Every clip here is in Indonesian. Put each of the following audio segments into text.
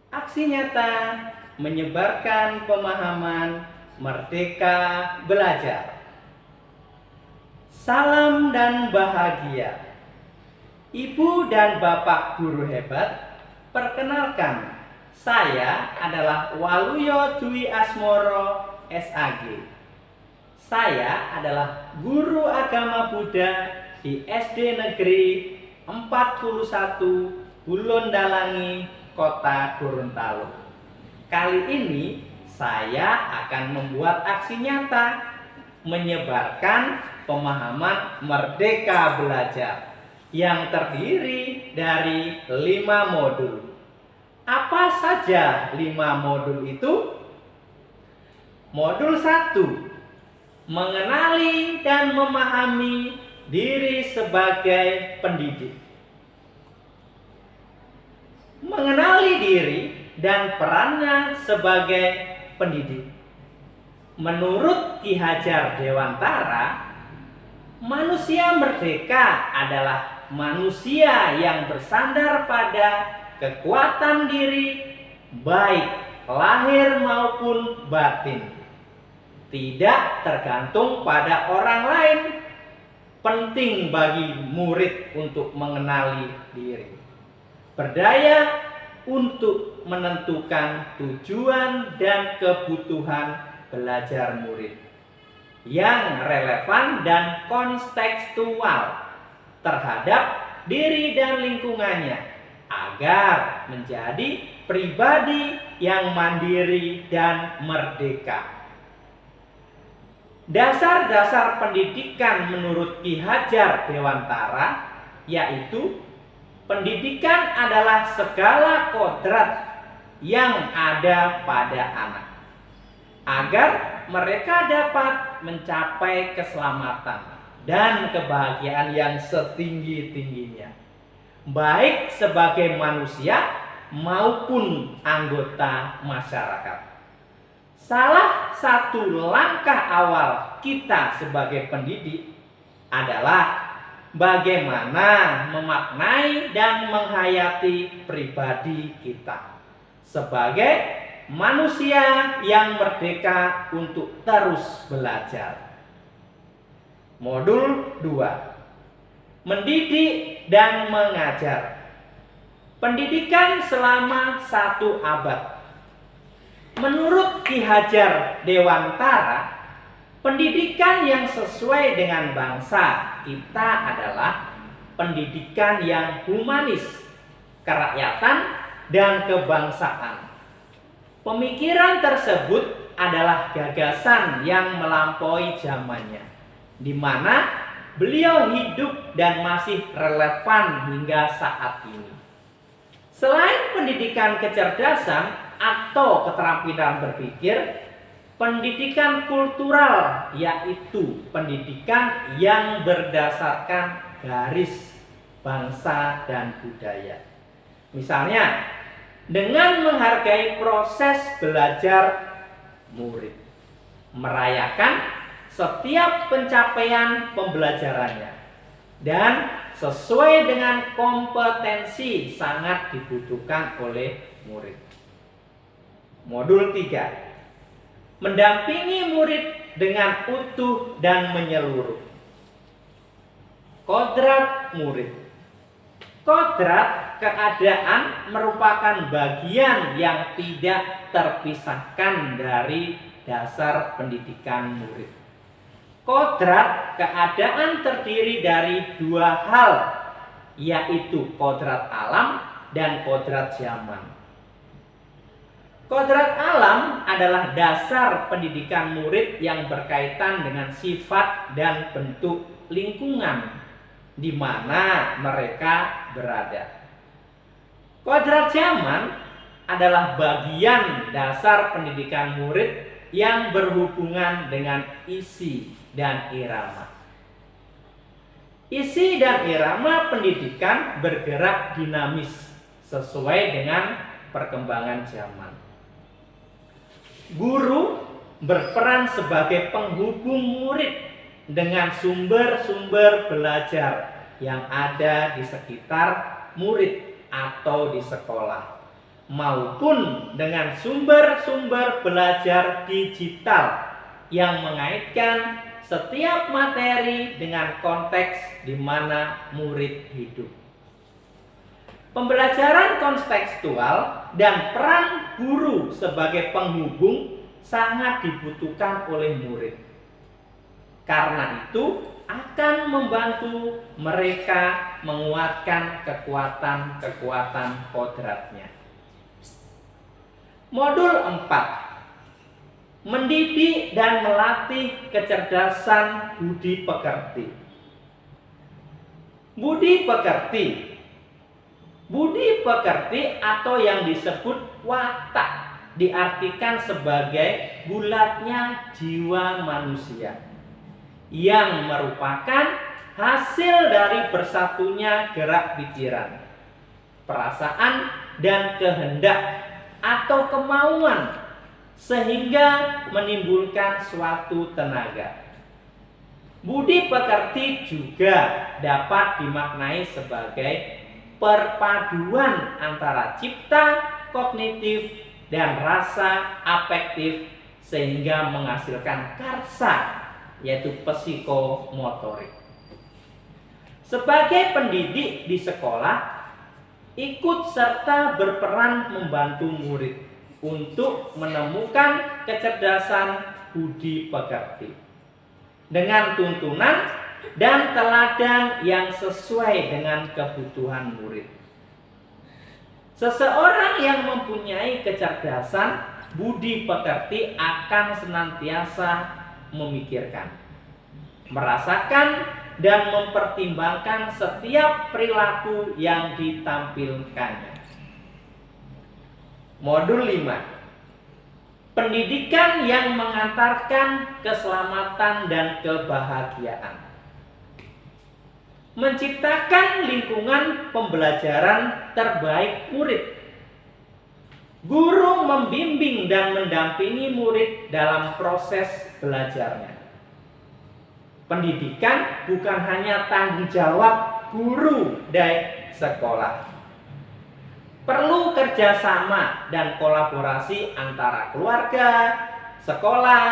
Aksi nyata menyebarkan pemahaman merdeka belajar. Salam dan bahagia. Ibu dan Bapak guru hebat, perkenalkan, saya adalah Waluyo Dwi Asmoro SAG. Saya adalah guru agama Buddha di SD Negeri 41 Bulondalangi, Kota Gorontalo. Kali ini saya akan membuat aksi nyata menyebarkan pemahaman merdeka belajar yang terdiri dari 5 modul. Apa saja 5 modul itu? Modul 1, mengenali dan memahami diri sebagai pendidik. Mengenali diri dan perannya sebagai pendidik. Menurut Ki Hajar Dewantara, manusia merdeka adalah manusia yang bersandar pada kekuatan diri, baik lahir maupun batin. Tidak tergantung pada orang lain. Penting bagi murid untuk mengenali diri. Berdaya untuk menentukan tujuan dan kebutuhan belajar murid yang relevan dan kontekstual terhadap diri dan lingkungannya agar menjadi pribadi yang mandiri dan merdeka. Dasar-dasar pendidikan menurut Ki Hajar Dewantara yaitu pendidikan adalah segala kodrat yang ada pada anak agar mereka dapat mencapai keselamatan dan kebahagiaan yang setinggi-tingginya, baik sebagai manusia maupun anggota masyarakat. Salah satu langkah awal kita sebagai pendidik adalah bagaimana memaknai dan menghayati pribadi kita sebagai manusia yang merdeka untuk terus belajar. Modul 2, mendidik dan mengajar. Pendidikan selama 1 abad. Menurut Ki Hajar Dewantara, pendidikan yang sesuai dengan bangsa kita adalah pendidikan yang humanis, kerakyatan, dan kebangsaan. Pemikiran tersebut adalah gagasan yang melampaui zamannya, di mana beliau hidup dan masih relevan hingga saat ini. Selain pendidikan kecerdasan atau keterampilan berpikir, pendidikan kultural yaitu pendidikan yang berdasarkan garis bangsa dan budaya. Misalnya, dengan menghargai proses belajar murid, merayakan setiap pencapaian pembelajarannya, dan sesuai dengan kompetensi sangat dibutuhkan oleh murid. Modul 3, mendampingi murid dengan utuh dan menyeluruh. Kodrat murid. Kodrat keadaan merupakan bagian yang tidak terpisahkan dari dasar pendidikan murid. Kodrat keadaan terdiri dari 2 hal, yaitu kodrat alam dan kodrat zaman. Kodrat alam adalah dasar pendidikan murid yang berkaitan dengan sifat dan bentuk lingkungan di mana mereka berada. Kodrat zaman adalah bagian dasar pendidikan murid yang berhubungan dengan isi dan irama. Isi dan irama pendidikan bergerak dinamis sesuai dengan perkembangan zaman. Guru berperan sebagai penghubung murid dengan sumber-sumber belajar yang ada di sekitar murid atau di sekolah. maupun dengan sumber-sumber belajar digital yang mengaitkan setiap materi dengan konteks di mana murid hidup. Pembelajaran kontekstual dan peran guru sebagai penghubung sangat dibutuhkan oleh murid. Karena itu akan membantu mereka menguatkan kekuatan-kekuatan kodratnya. Modul 4. Mendidik dan melatih kecerdasan budi pekerti. Budi pekerti. Budi pekerti atau yang disebut watak diartikan sebagai bulatnya jiwa manusia yang merupakan hasil dari bersatunya gerak pikiran, perasaan, dan kehendak atau kemauan sehingga menimbulkan suatu tenaga. Budi pekerti juga dapat dimaknai sebagai perpaduan antara cipta, kognitif, dan rasa afektif sehingga menghasilkan karsa, yaitu psikomotorik. Sebagai pendidik di sekolah, ikut serta berperan membantu murid untuk menemukan kecerdasan budi pekerti dengan tuntunan dan teladan yang sesuai dengan kebutuhan murid. Seseorang yang mempunyai kecerdasan budi pekerti akan senantiasa memikirkan, merasakan, dan mempertimbangkan setiap perilaku yang ditampilkannya. Modul 5. Pendidikan yang mengantarkan keselamatan dan kebahagiaan. Menciptakan lingkungan pembelajaran terbaik murid. Guru membimbing dan mendampingi murid dalam proses belajarnya. Pendidikan bukan hanya tanggung jawab guru dari sekolah. Perlu kerjasama dan kolaborasi antara keluarga, sekolah,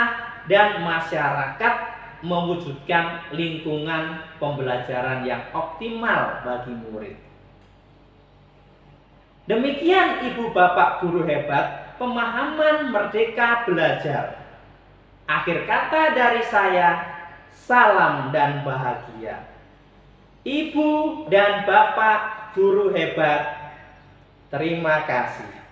dan masyarakat mewujudkan lingkungan pembelajaran yang optimal bagi murid. Demikian Ibu Bapak Guru Hebat, pemahaman Merdeka Belajar. Akhir kata dari saya, salam dan bahagia. Ibu dan Bapak Guru Hebat, terima kasih.